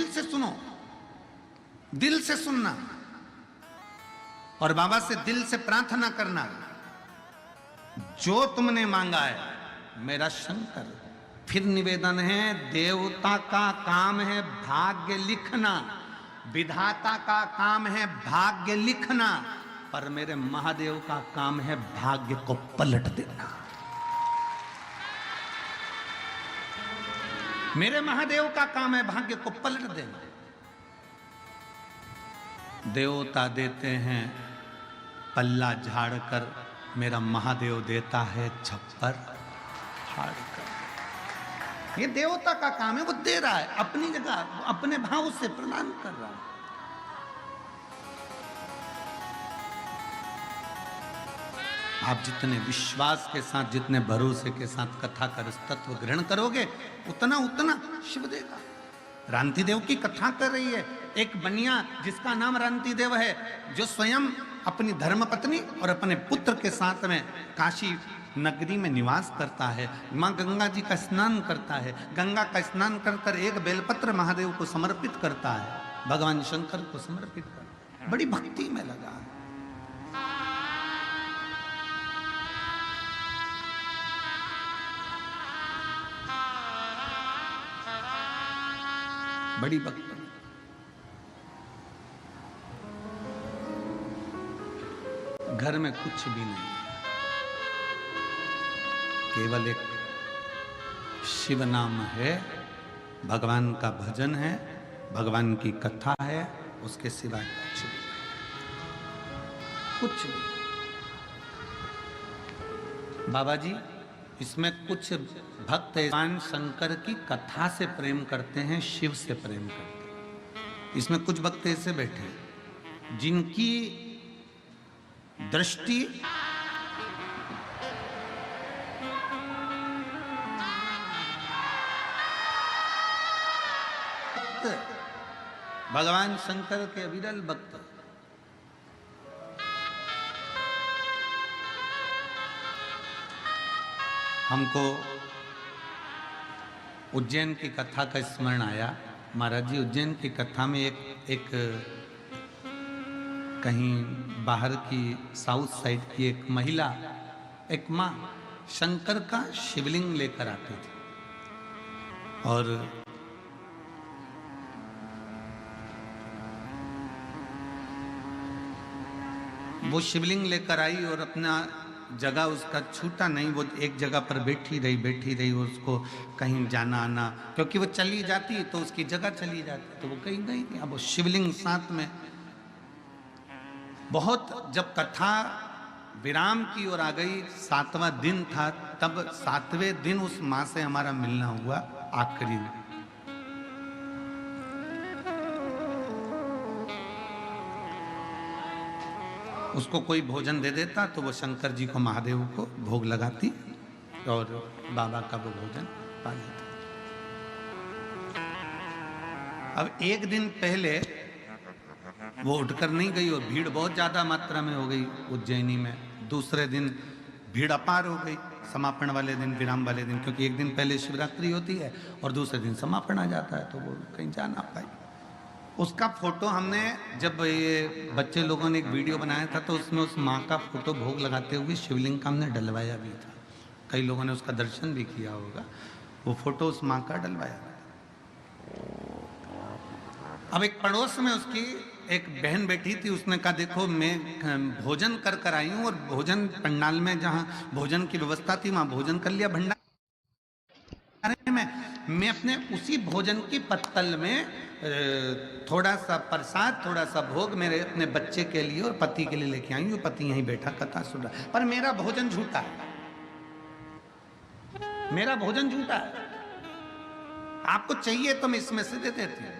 से सुनो, दिल से सुनना और बाबा से दिल से प्रार्थना करना। जो तुमने मांगा है मेरा शंकर। फिर निवेदन है, देवता का काम है भाग्य लिखना, विधाता का काम है भाग्य लिखना, पर मेरे महादेव का काम है भाग्य को पलट देना। मेरे महादेव का काम है भाग्य को पलट देना। देवता देते हैं पल्ला झाड़कर, मेरा महादेव देता है छप्पर फाड़कर। ये देवता का काम है, वो दे रहा है अपनी जगह, अपने भाव से प्रदान कर रहा है। आप जितने विश्वास के साथ, जितने भरोसे के साथ कथा का तत्व ग्रहण करोगे, उतना उतना शिव देगा। रांति देव की कथा कर रही है एक बनिया जिसका नाम रांति देव है, जो स्वयं अपनी धर्मपत्नी और अपने पुत्र के साथ में काशी नगरी में निवास करता है। माँ गंगा जी का स्नान करता है, गंगा का स्नान कर कर एक बेलपत्र महादेव को समर्पित करता है, भगवान शंकर को समर्पित करता है। बड़ी भक्ति में लगा है। बड़ी भक्ति। घर में कुछ भी नहीं, केवल एक शिव नाम है, भगवान का भजन है, भगवान की कथा है, उसके सिवाय कुछ भी नहीं, कुछ भी। बाबा जी इसमें कुछ भक्त भगवान शंकर की कथा से प्रेम करते हैं, शिव से प्रेम करते हैं। इसमें कुछ भक्त ऐसे बैठे हैं जिनकी दृष्टि भगवान शंकर के अविरल भक्त, हमको उज्जैन की कथा का स्मरण आया। महाराज जी उज्जैन की कथा में एक कहीं बाहर की साउथ साइड की एक महिला, एक माँ शंकर का शिवलिंग लेकर आती थी और वो शिवलिंग लेकर आई और अपना जगह उसका छूटा नहीं, वो एक जगह पर बैठी रही, उसको कहीं जाना आना, क्योंकि वो चली जाती तो उसकी जगह चली जाती, तो वो कहीं गई नहीं। अब वो शिवलिंग साथ में, बहुत जब कथा विराम की ओर आ गई, 7वां दिन था, तब 7वें दिन उस माँ से हमारा मिलना हुआ आखिरी में। उसको कोई भोजन दे देता तो वो शंकर जी को, महादेव को भोग लगाती और बाबा का वो भोजन पा लेता। अब एक दिन पहले वो उठकर नहीं गई और भीड़ बहुत ज्यादा मात्रा में हो गई उज्जैनी में। दूसरे दिन भीड़ अपार हो गई, समापन वाले दिन, विराम वाले दिन, क्योंकि एक दिन पहले शिवरात्रि होती है और दूसरे दिन समापन आ जाता है, तो वो कहीं जा ना पाई। उसका फोटो हमने, जब ये बच्चे लोगों ने एक वीडियो बनाया था तो उसमें उस माँ का फोटो भोग लगाते हुए शिवलिंग का हमने डलवाया भी था। कई लोगों ने उसका दर्शन भी किया होगा। वो फोटो उस माँ का डलवाया। अब एक पड़ोस में उसकी एक बहन बैठी थी, उसने कहा देखो मैं भोजन कर कर आई हूँ और भोजन पंडाल में जहाँ भोजन की व्यवस्था थी वहाँ भोजन कर लिया भंडारे में। मैं अपने उसी भोजन की पत्तल में थोड़ा सा प्रसाद, थोड़ा सा भोग मेरे अपने बच्चे के लिए और पति के लिए लेके आई हूँ। पति यहीं बैठा कथा सुन रहा, पर मेरा भोजन झूठा है, मेरा भोजन झूठा है। आपको चाहिए तो मैं इसमें से दे देती हूँ,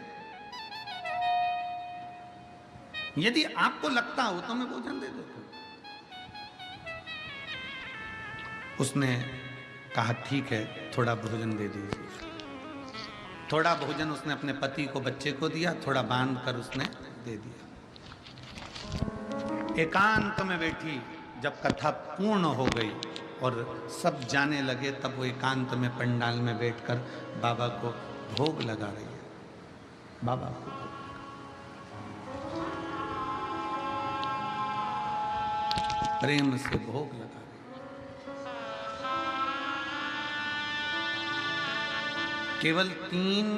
यदि आपको लगता हो तो मैं भोजन दे देता हूँ। उसने कहा ठीक है, थोड़ा भोजन दे दीजिए। थोड़ा भोजन उसने अपने पति को, बच्चे को दिया, थोड़ा बांध कर उसने दे दिया। एकांत में बैठी, जब कथा पूर्ण हो गई और सब जाने लगे, तब वो एकांत में पंडाल में बैठकर बाबा को भोग लगा रही है। बाबा को प्रेम से भोग लगा। केवल 3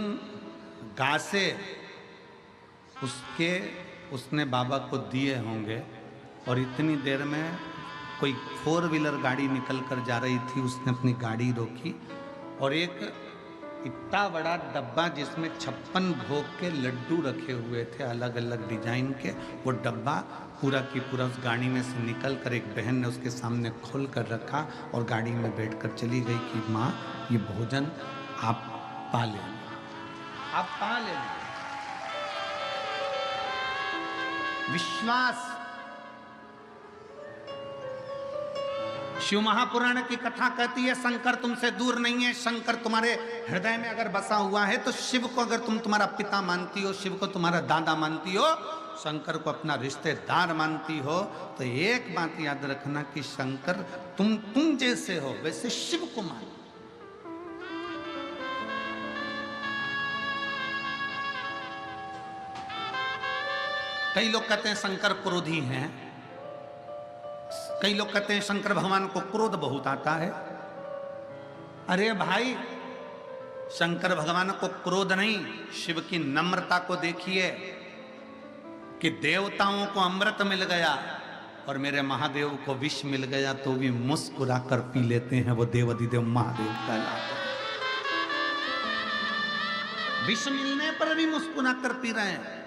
गासे उसने बाबा को दिए होंगे और इतनी देर में कोई 4 व्हीलर गाड़ी निकल कर जा रही थी, उसने अपनी गाड़ी रोकी और एक इतना बड़ा डब्बा जिसमें 56 भोग के लड्डू रखे हुए थे अलग अलग डिजाइन के, वो डब्बा पूरा की पूरा उस गाड़ी में से निकल कर एक बहन ने उसके सामने खोल कर रखा और गाड़ी में बैठकर चली गई कि माँ ये भोजन आप पा लेना, आप पा लेना। विश्वास। शिव महापुराण की कथा कहती है शंकर तुमसे दूर नहीं है, शंकर तुम्हारे हृदय में अगर बसा हुआ है तो शिव को अगर तुम तुम्हारा पिता मानती हो, शिव को तुम्हारा दादा मानती हो, शंकर को अपना रिश्तेदार मानती हो, तो एक बात याद रखना कि शंकर तुम जैसे हो वैसे शिव को मान। कई लोग कहते हैं शंकर क्रोधी हैं, कई लोग कहते हैं शंकर भगवान को क्रोध बहुत आता है। अरे भाई, शंकर भगवान को क्रोध नहीं, शिव की नम्रता को देखिए कि देवताओं को अमृत मिल गया और मेरे महादेव को विष मिल गया तो भी मुस्कुरा कर पी लेते हैं, वो देवाधिदेव महादेव कहलाते हैं। विष मिलने पर भी मुस्कुरा कर पी रहे हैं।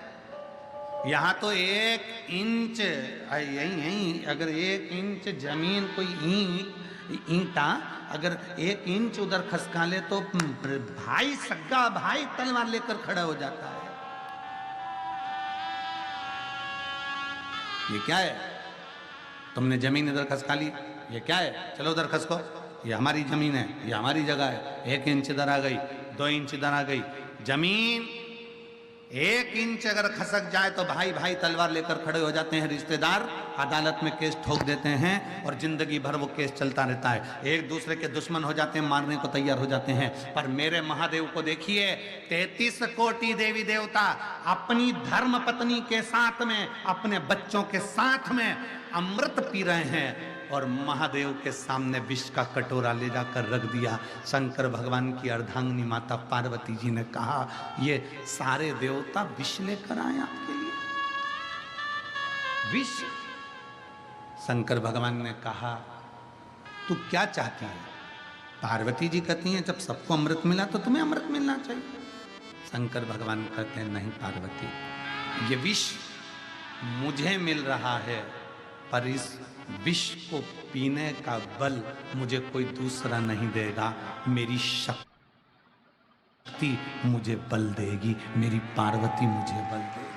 यहां तो 1 इंच यही अगर 1 इंच जमीन कोई ईंटा अगर 1 इंच उधर खसका ले तो भाई सग्गा भाई तलवार लेकर खड़ा हो जाता है। ये क्या है? तुमने जमीन इधर खसका ली, ये क्या है? चलो उधर खसको, ये हमारी जमीन है, ये हमारी जगह है। 1 इंच इधर आ गई, 2 इंच इधर आ गई, जमीन 1 इंच अगर खसक जाए तो भाई भाई तलवार लेकर खड़े हो जाते हैं। रिश्तेदार अदालत में केस ठोक देते हैं और जिंदगी भर वो केस चलता रहता है। एक दूसरे के दुश्मन हो जाते हैं, मारने को तैयार हो जाते हैं। पर मेरे महादेव को देखिए, 33 कोटि देवी देवता अपनी धर्म पत्नी के साथ में, अपने बच्चों के साथ में अमृत पी रहे हैं और महादेव के सामने विष का कटोरा ले जाकर रख दिया। शंकर भगवान की अर्धांगिनी माता पार्वती जी ने कहा, ये सारे देवता विष लेकर आए आपके लिए, विष। शंकर भगवान ने कहा, तू क्या चाहती है? पार्वती जी कहती हैं, जब सबको अमृत मिला तो तुम्हें अमृत मिलना चाहिए। शंकर भगवान कहते हैं, नहीं पार्वती, ये विष मुझे मिल रहा है, पर इस विष को पीने का बल मुझे कोई दूसरा नहीं देगा, मेरी शक्ति मुझे बल देगी, मेरी पार्वती मुझे बल देगी।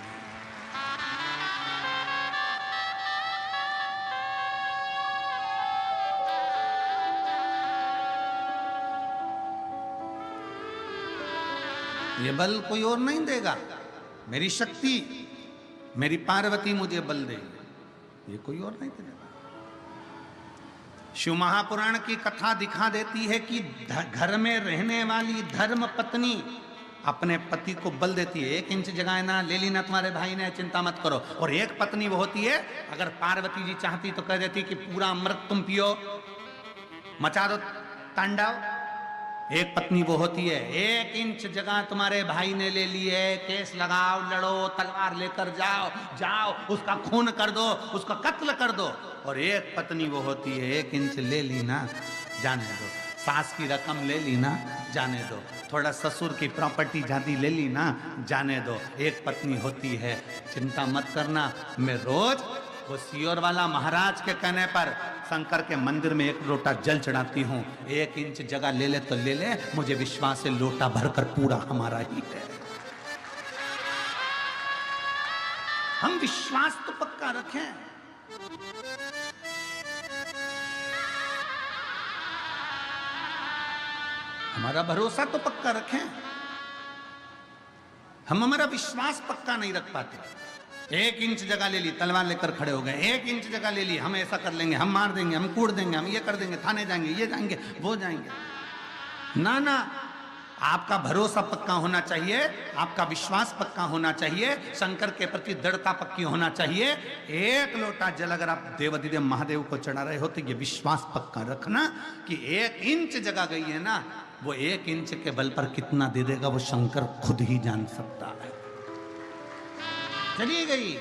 ये बल कोई और नहीं देगा, मेरी शक्ति, मेरी पार्वती मुझे बल देगी, ये कोई और नहीं देगा। शिव महापुराण की कथा दिखा देती है कि घर में रहने वाली धर्म पत्नी अपने पति को बल देती है। 1 इंच जगह ना ले ली ना तुम्हारे भाई ने, चिंता मत करो। और एक पत्नी वो होती है, अगर पार्वती जी चाहती तो कह देती कि पूरा अमृत तुम पियो, मचा दो तांडव। एक पत्नी वो होती है, 1 इंच जगह तुम्हारे भाई ने ले ली है, केस लगाओ, लड़ो, तलवार लेकर जाओ, जाओ उसका खून कर दो, उसका कत्ल कर दो। और एक पत्नी वो होती है, 1 इंच ले ली ना, जाने दो, सास की रकम ले ली ना, जाने दो, थोड़ा ससुर की प्रॉपर्टी जाती ले ली ना, जाने दो। एक पत्नी होती है, चिंता मत करना, मैं रोज वो सियोर वाला महाराज के कहने पर शंकर के मंदिर में 1 लोटा जल चढ़ाती हूँ। 1 इंच जगह ले ले तो ले ले, मुझे विश्वास है लोटा भरकर पूरा हमारा ही है। हम विश्वास तो पक्का रखें। हमारा भरोसा तो पक्का रखें। हम हमारा विश्वास पक्का नहीं रख पाते। 1 इंच जगह ले ली, तलवार लेकर खड़े हो गए। 1 इंच जगह ले ली, हम ऐसा कर लेंगे, हम मार देंगे, हम कूट देंगे, हम ये कर देंगे, थाने जाएंगे, ये जाएंगे, वो जाएंगे। ना ना, आपका भरोसा पक्का होना चाहिए, आपका विश्वास पक्का होना चाहिए, शंकर के प्रति दृढ़ता पक्की होना चाहिए। एक लोटा जल अगर आप देवाधिदेव महादेव को चढ़ा रहे हो तो ये विश्वास पक्का रखना कि 1 इंच जगह गई है ना, वो 1 इंच के बल पर कितना दे देगा वो शंकर खुद ही जान सकता है। चली गई।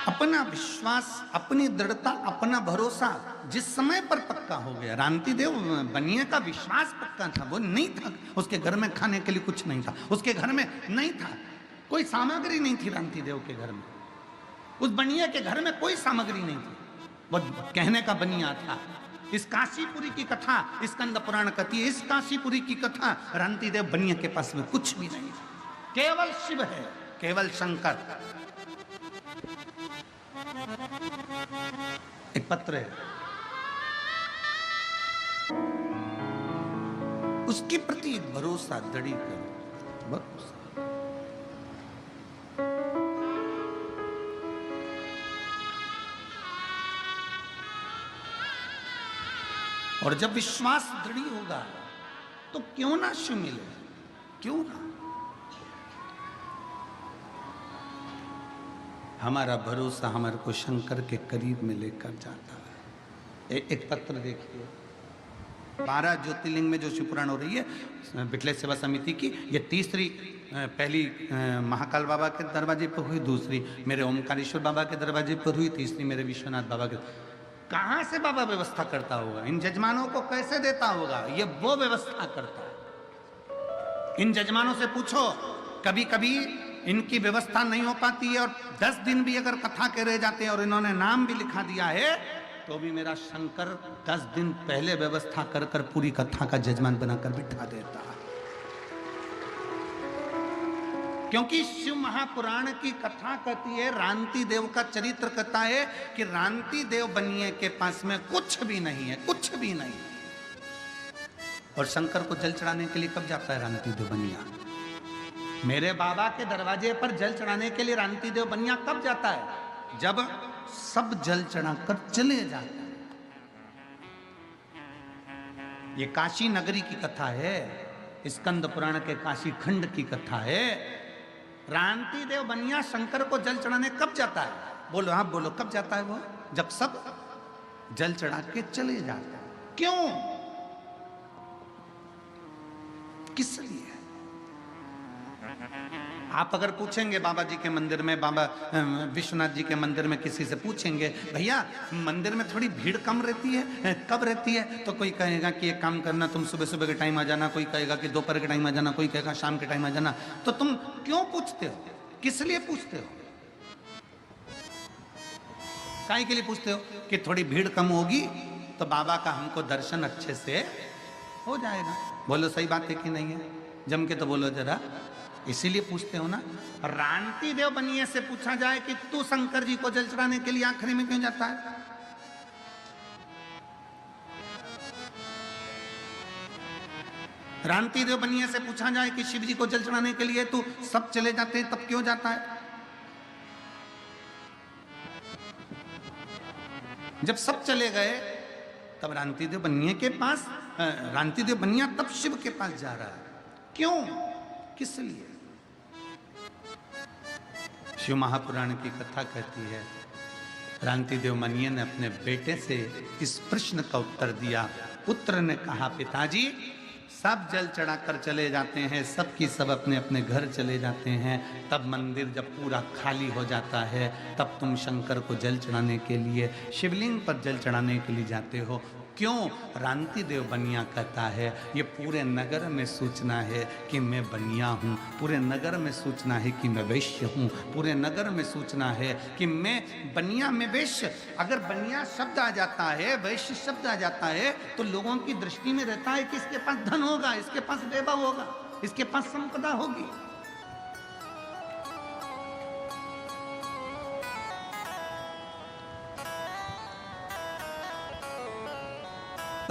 अपना विश्वास, अपनी दृढ़ता, अपना भरोसा जिस समय पर पक्का हो गया। रांति देव बनिए का विश्वास पक्का था, वो नहीं था, उसके घर में खाने के लिए कुछ नहीं था, उसके घर में नहीं था, कोई सामग्री नहीं थी रांति देव के घर में, उस बनिया के घर में कोई सामग्री नहीं थी, वो कहने का बनिया था। इस काशीपुरी की कथा स्कंद पुराण कहती है, इस काशीपुरी की कथा रांति देव बनिया के पास में कुछ भी नहीं, केवल शिव है, केवल शंकर। एक पत्र है, उसके प्रति एक भरोसा दृढ़ करो, भरोसा। और जब विश्वास दृढ़ होगा तो क्यों ना शिव मिले, क्यों ना। हमारा भरोसा हमारे को शंकर के करीब में लेकर जाता है। एक पत्र देखिए, 12 ज्योतिर्लिंग में जो शिव पुराण हो रही है बिटले सेवा समिति की, ये तीसरी, पहली महाकाल बाबा के दरवाजे पर हुई, दूसरी मेरे ओमकारेश्वर बाबा के दरवाजे पर हुई, तीसरी मेरे विश्वनाथ बाबा के। कहाँ से बाबा व्यवस्था करता होगा, इन जजमानों को कैसे देता होगा, ये वो व्यवस्था करता है। इन जजमानों से पूछो, कभी कभी इनकी व्यवस्था नहीं हो पाती है और 10 दिन भी अगर कथा के रह जाते हैं और इन्होंने नाम भी लिखा दिया है तो भी मेरा शंकर 10 दिन पहले व्यवस्था कर कर पूरी कथा का जजमान बनाकर बिठा देता है। क्योंकि शिव महापुराण की कथा कहती है, रांति देव का चरित्र कहता है कि रांति देव बनिए के पास में कुछ भी नहीं है, कुछ भी नहीं। और शंकर को जल चढ़ाने के लिए कब जाता है रांति देव बनिया? मेरे बाबा के दरवाजे पर जल चढ़ाने के लिए रांति देव बनिया कब जाता है? जब सब जल चढ़ाकर चले जाते हैं। ये काशी नगरी की कथा है, स्कंद पुराण के काशी खंड की कथा है। रांति देव बनिया शंकर को जल चढ़ाने कब जाता है? बोलो, आप बोलो, कब जाता है वो? जब सब जल चढ़ा के चले जाते हैं। क्यों, किस लिए? आप अगर पूछेंगे बाबा जी के मंदिर में, बाबा विश्वनाथ जी के मंदिर में किसी से पूछेंगे, भैया मंदिर में थोड़ी भीड़ कम रहती है, कब रहती है? तो कोई कहेगा कि एक काम करना, तुम सुबह सुबह के टाइम आ जाना, कोई कहेगा कि दोपहर के टाइम आ जाना, कोई कहेगा शाम के टाइम आ जाना। तो तुम क्यों पूछते हो, किस लिए पूछते हो? काहे के लिए पूछते हो? कि थोड़ी भीड़ कम होगी तो बाबा का हमको दर्शन अच्छे से हो जाएगा। बोलो सही बात है कि नहीं है? जम के तो बोलो जरा। इसीलिए पूछते हो ना। रांति देव बनिए से पूछा जाए कि तू शंकर जी को जल चढ़ाने के लिए आखिरी में क्यों जाता है? रांति देव बनिए से पूछा जाए कि शिव जी को जल चढ़ाने के लिए तू सब चले जाते हैं तब क्यों जाता है? जब सब चले गए तब रांति देव बनिए के पास, रांति देव बनिया तब शिव के पास जा रहा है। क्यों, किस लिए? शिव महापुराण की कथा कहती है, रांति देव बनिए ने अपने बेटे से इस प्रश्न का उत्तर दिया। पुत्र ने कहा, पिताजी सब जल चढ़ाकर चले जाते हैं, सब की सब अपने अपने घर चले जाते हैं, तब मंदिर जब पूरा खाली हो जाता है तब तुम शंकर को जल चढ़ाने के लिए, शिवलिंग पर जल चढ़ाने के लिए जाते हो। क्यों? रांति देव बनिया कहता है, ये पूरे नगर में सूचना है कि मैं बनिया हूँ, पूरे नगर में सूचना है कि मैं वैश्य हूँ, पूरे नगर में सूचना है कि मैं बनिया में वैश्य। अगर बनिया शब्द आ जाता है, वैश्य शब्द आ जाता है तो लोगों की दृष्टि में रहता है कि इसके पास धन होगा, इसके पास वैभव होगा, इसके पास संपदा होगी।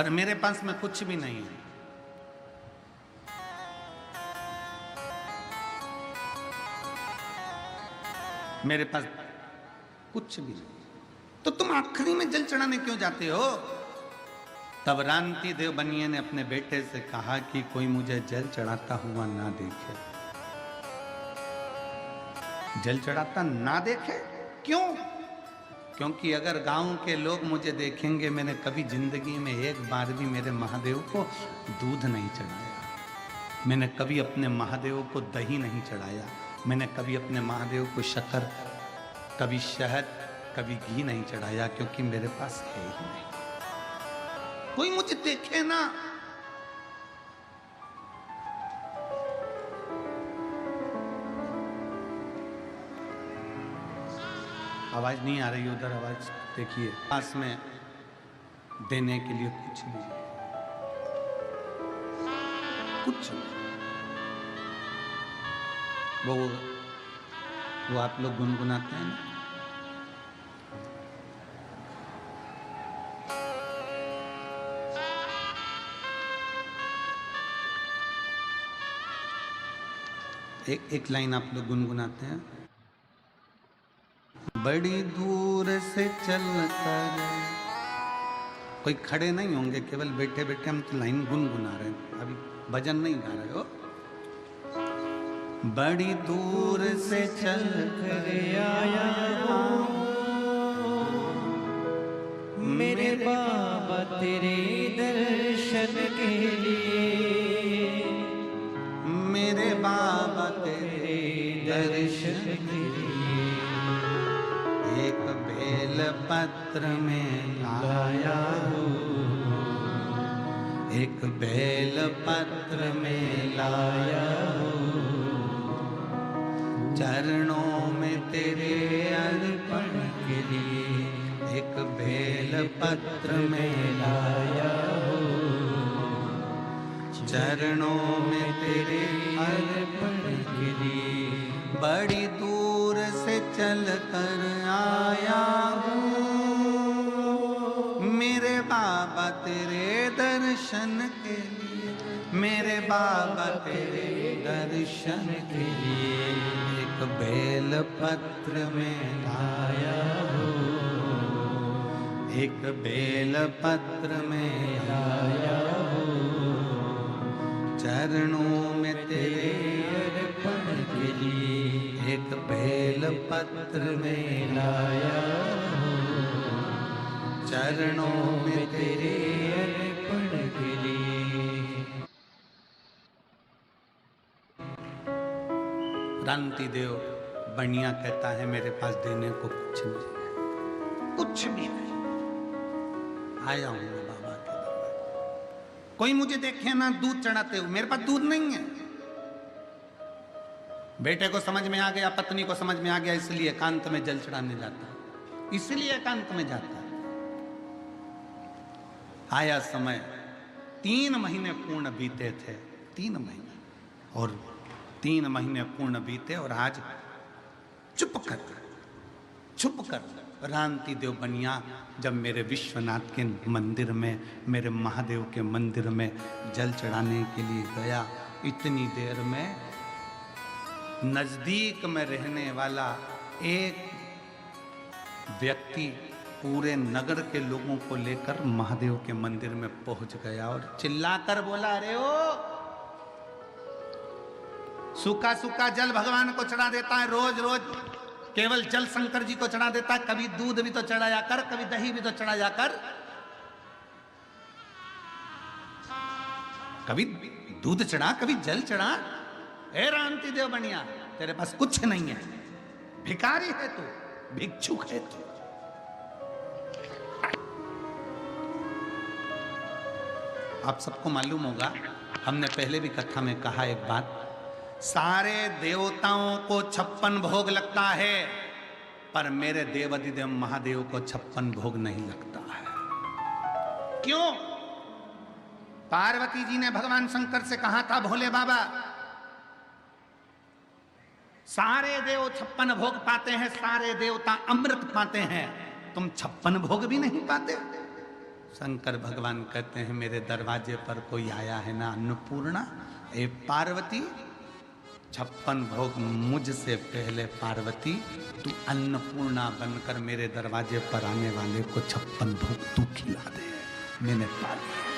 पर मेरे पास में कुछ भी नहीं है। मेरे पास कुछ भी नहीं, तो तुम आखिरी में जल चढ़ाने क्यों जाते हो? तब रांति देव बनिए ने अपने बेटे से कहा कि कोई मुझे जल चढ़ाता हुआ ना देखे। जल चढ़ाता ना देखे? क्यों? क्योंकि अगर गांव के लोग मुझे देखेंगे, मैंने कभी जिंदगी में एक बार भी मेरे महादेव को दूध नहीं चढ़ाया, मैंने कभी अपने महादेव को दही नहीं चढ़ाया, मैंने कभी अपने महादेव को शक्कर, कभी शहद, कभी घी नहीं चढ़ाया, क्योंकि मेरे पास है ही नहीं। कोई मुझे देखे ना। आवाज नहीं आ रही उधर, आवाज देखिए। पास में देने के लिए कुछ नहीं, कुछ नहीं। वो आप लोग गुनगुनाते हैं ना, एक लाइन आप लोग गुनगुनाते हैं। बड़ी दूर से चलकर, कोई खड़े नहीं होंगे, केवल बैठे बैठे हम तो लाइन गुनगुना रहे हैं, अभी भजन नहीं गा रहे हो। बड़ी दूर से चल कर आया मेरे बाबा तेरे दर्शन के लिए, मेरे बाबा तेरे दर्शन के लिए एक बेल पत्र में लाया हूँ, एक बेल पत्र में लाया हूँ, चरणों में तेरे अर्पण के लिए एक बेल पत्र में लाया हूँ, चरणों में तेरे अर्पण के लिए बड़ी दूर से चल कर आया हूँ, मेरे बाबा तेरे दर्शन के लिए, मेरे बाबा तेरे दर्शन के लिए एक बेल पत्र में लाया हूँ, एक बेल पत्र में लाया हूँ, चरणों में तेरे अर्पण के लिए एक बेल पत्र में लाया हूँ, चरणों में तेरे अर्पण के लिए। रांति देव बनिया कहता है मेरे पास देने को कुछ नहीं है, कुछ भी नहीं। आया हूं मैं बाबा के दरबार, कोई मुझे देखे ना दूध चढ़ाते हुए, मेरे पास दूध नहीं है। बेटे को समझ में आ गया, पत्नी को समझ में आ गया, इसलिए एकांत में जल चढ़ाने जाता, इसलिए एकांत में जाता। आया समय, 3 महीने पूर्ण बीते थे, 3 महीने, और 3 महीने पूर्ण बीते, और आज चुप कर रांति देव बनिया जब मेरे विश्वनाथ के मंदिर में, मेरे महादेव के मंदिर में जल चढ़ाने के लिए गया, इतनी देर में नजदीक में रहने वाला एक व्यक्ति पूरे नगर के लोगों को लेकर महादेव के मंदिर में पहुंच गया और चिल्लाकर बोला, अरे ओ, सूखा सूखा जल भगवान को चढ़ा देता है रोज रोज, केवल जल शंकर जी को चढ़ा देता है, कभी दूध भी तो चढ़ाया कर, कभी दही भी तो चढ़ाया कर, कभी दूध चढ़ा, कभी जल चढ़ा। ए रांति देव बनिया, तेरे पास कुछ नहीं है, भिखारी है तू, भिक्षुक है तू। आप सबको मालूम होगा, हमने पहले भी कथा में कहा एक बात, सारे देवताओं को 56 भोग लगता है, पर मेरे देवाधिदेव महादेव को 56 भोग नहीं लगता है। क्यों? पार्वती जी ने भगवान शंकर से कहा था, भोले बाबा सारे देव 56 भोग पाते हैं, सारे देवता अमृत पाते हैं, तुम 56 भोग भी नहीं पाते। शंकर भगवान कहते हैं मेरे दरवाजे पर कोई आया है ना अन्नपूर्णा, ए पार्वती 56 भोग मुझसे पहले पार्वती तू अन्नपूर्णा बनकर मेरे दरवाजे पर आने वाले को 56 भोग तू खिला दे। मैंने पा लिया।